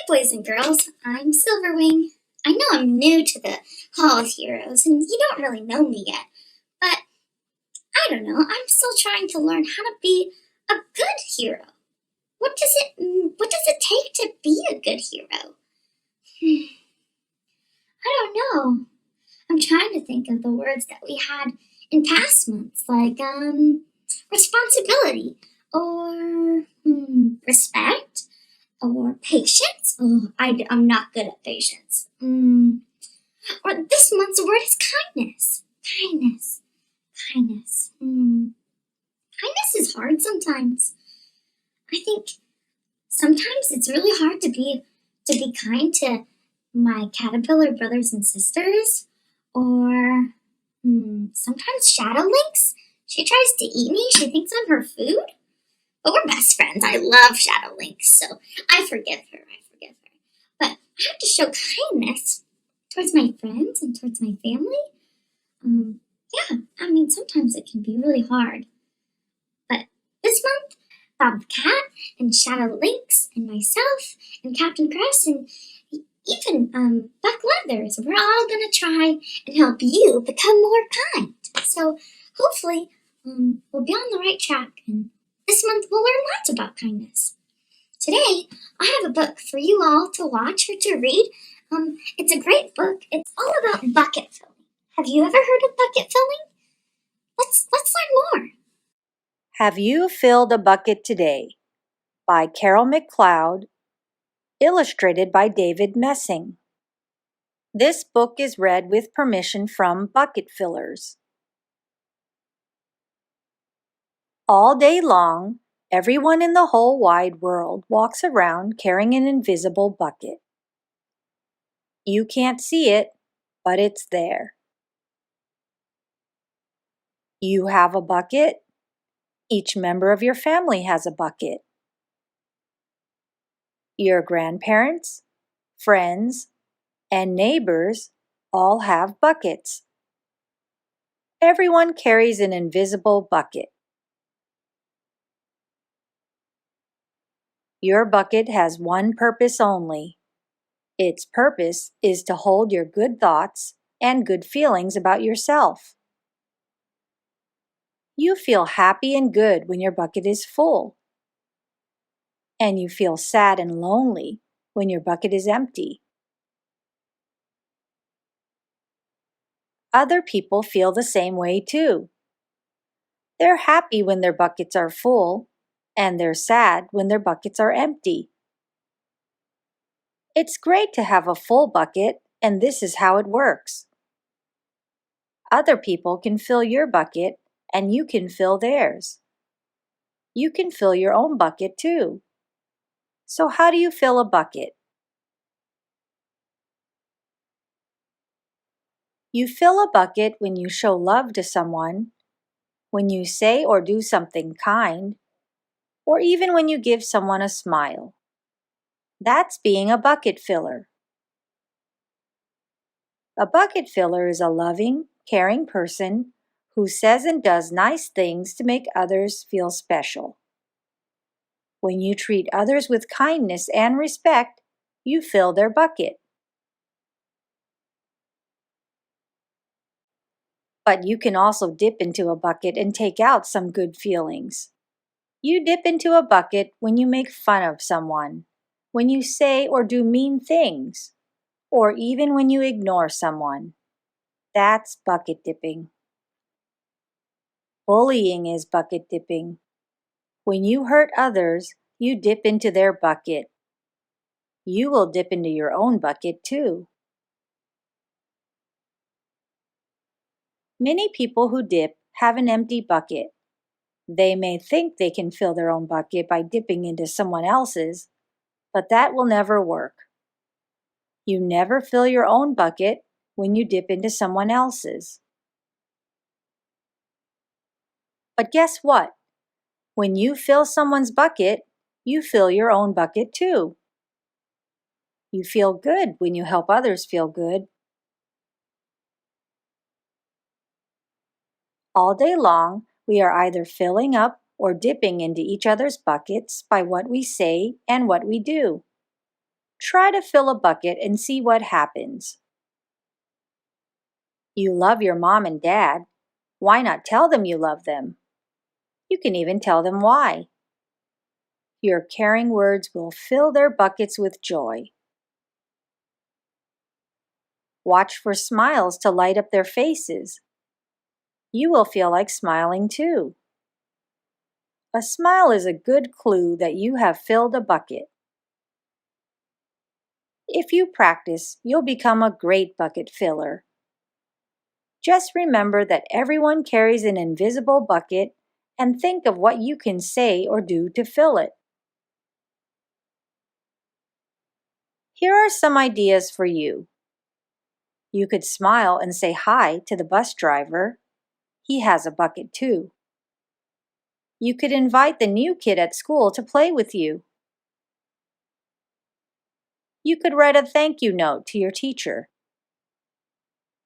Boys and girls, I'm Silverwing. I know I'm new to the Hall of Heroes, and you don't really know me yet, but I don't know, I'm still trying to learn how to be a good hero. What does it take to be a good hero? I don't know. I'm trying to think of the words that we had in past months, like responsibility or respect or patience. Oh, I'm not good at patience. Or this month's word is kindness. Kindness. Kindness is hard sometimes. I think sometimes it's really hard to be kind to my caterpillar brothers and sisters. Or sometimes Shadow Lynx. She tries to eat me. She thinks I'm her food. But we're best friends. I love Shadow Lynx, so I forgive her. But I have to show kindness towards my friends and towards my family. Sometimes it can be really hard. But this month, Bob the Cat and Shadow Lynx and myself and Captain CRES and even Buck Leathers, we're all going to try and help you become more kind. So hopefully we'll be on the right track, and this month we'll learn lots about kindness. Today, I have a book for you all to watch or to read. It's a great book. It's all about bucket filling. Have you ever heard of bucket filling? Let's learn more. Have You Filled a Bucket Today? By Carol McLeod, illustrated by David Messing. This book is read with permission from bucket fillers. All day long, everyone in the whole wide world walks around carrying an invisible bucket. You can't see it, but it's there. You have a bucket. Each member of your family has a bucket. Your grandparents, friends, and neighbors all have buckets. Everyone carries an invisible bucket. Your bucket has one purpose only. Its purpose is to hold your good thoughts and good feelings about yourself. You feel happy and good when your bucket is full. And you feel sad and lonely when your bucket is empty. Other people feel the same way too. They're happy when their buckets are full, and they're sad when their buckets are empty. It's great to have a full bucket, and this is how it works. Other people can fill your bucket, and you can fill theirs. You can fill your own bucket too. So how do you fill a bucket? You fill a bucket when you show love to someone, when you say or do something kind, or even when you give someone a smile. That's being a bucket filler. A bucket filler is a loving, caring person who says and does nice things to make others feel special. When you treat others with kindness and respect, you fill their bucket. But you can also dip into a bucket and take out some good feelings. You dip into a bucket when you make fun of someone, when you say or do mean things, or even when you ignore someone. That's bucket dipping. Bullying is bucket dipping. When you hurt others, you dip into their bucket. You will dip into your own bucket too. Many people who dip have an empty bucket. They may think they can fill their own bucket by dipping into someone else's, but that will never work. You never fill your own bucket when you dip into someone else's. But guess what? When you fill someone's bucket, you fill your own bucket too. You feel good when you help others feel good. All day long, we are either filling up or dipping into each other's buckets by what we say and what we do. Try to fill a bucket and see what happens. You love your mom and dad. Why not tell them you love them? You can even tell them why. Your caring words will fill their buckets with joy. Watch for smiles to light up their faces. You will feel like smiling too. A smile is a good clue that you have filled a bucket. If you practice, you'll become a great bucket filler. Just remember that everyone carries an invisible bucket and think of what you can say or do to fill it. Here are some ideas for you. You could smile and say hi to the bus driver. He has a bucket too. You could invite the new kid at school to play with you. You could write a thank you note to your teacher.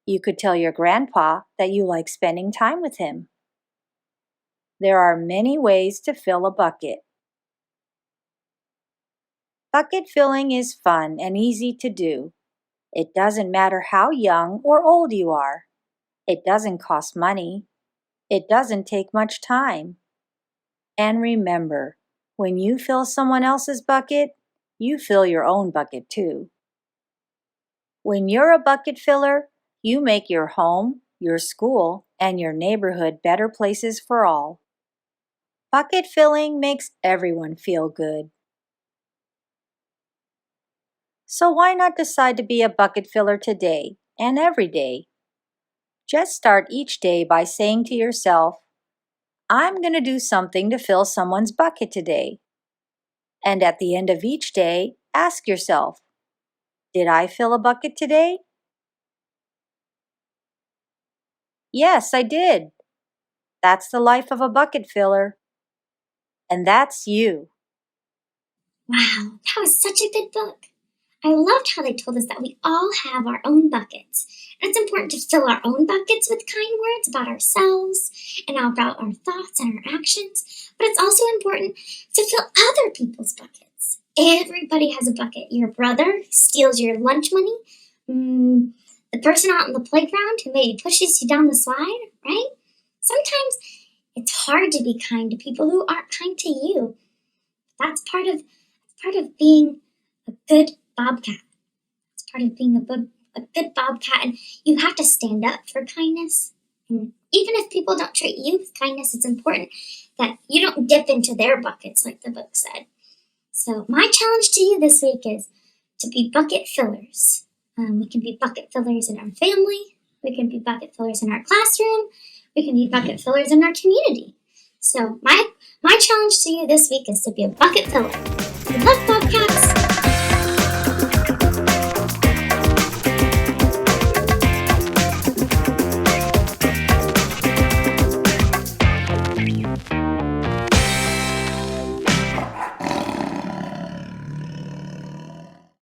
You could tell your grandpa that you like spending time with him. There are many ways to fill a bucket. Bucket filling is fun and easy to do. It doesn't matter how young or old you are. It doesn't cost money. It doesn't take much time. And remember, when you fill someone else's bucket, you fill your own bucket too. When you're a bucket filler, you make your home, your school, and your neighborhood better places for all. Bucket filling makes everyone feel good. So why not decide to be a bucket filler today and every day? Just start each day by saying to yourself, I'm going to do something to fill someone's bucket today. And at the end of each day, ask yourself, did I fill a bucket today? Yes, I did. That's the life of a bucket filler. And that's you. Wow, that was such a good book. I loved how they told us that we all have our own buckets. And it's important to fill our own buckets with kind words about ourselves and about our thoughts and our actions. But it's also important to fill other people's buckets. Everybody has a bucket. Your brother who steals your lunch money, the person out on the playground who maybe pushes you down the slide, right? Sometimes it's hard to be kind to people who aren't kind to you. That's part of being a good bobcat. It's part of being a good bobcat, and you have to stand up for kindness. And even if people don't treat you with kindness, it's important that you don't dip into their buckets like the book said. So my challenge to you this week is to be bucket fillers. We can be bucket fillers in our family. We can be bucket fillers in our classroom. We can be bucket fillers in our community. So my challenge to you this week is to be a bucket filler. Good luck, Bobcats!